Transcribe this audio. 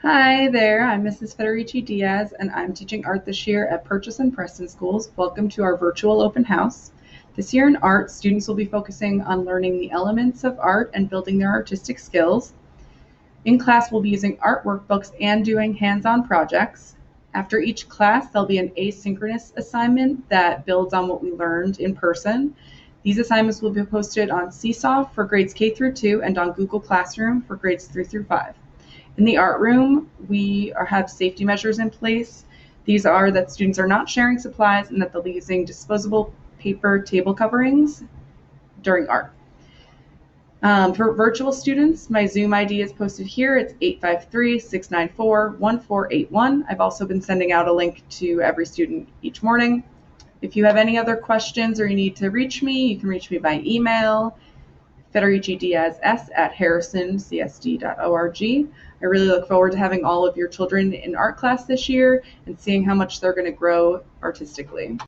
Hi there, I'm Mrs. Federici Diaz, and I'm teaching art this year at Purchase and Preston schools. Welcome to our virtual open house. This year in art, students will be focusing on learning the elements of art and building their artistic skills. In class, we'll be using art workbooks and doing hands-on projects. After each class, there'll be an asynchronous assignment that builds on what we learned in person. These assignments will be posted on Seesaw for grades K through 2 and on Google Classroom for grades 3 through 5. In the art room, we have safety measures in place. These are that students are not sharing supplies and that they'll be using disposable paper table coverings during art. For virtual students, my Zoom ID is posted here. It's 853-694-1481. I've also been sending out a link to every student each morning. If you have any other questions or you need to reach me, you can reach me by email, federicidiaz@harrisoncsd.org. I really look forward to having all of your children in art class this year and seeing how much they're going to grow artistically.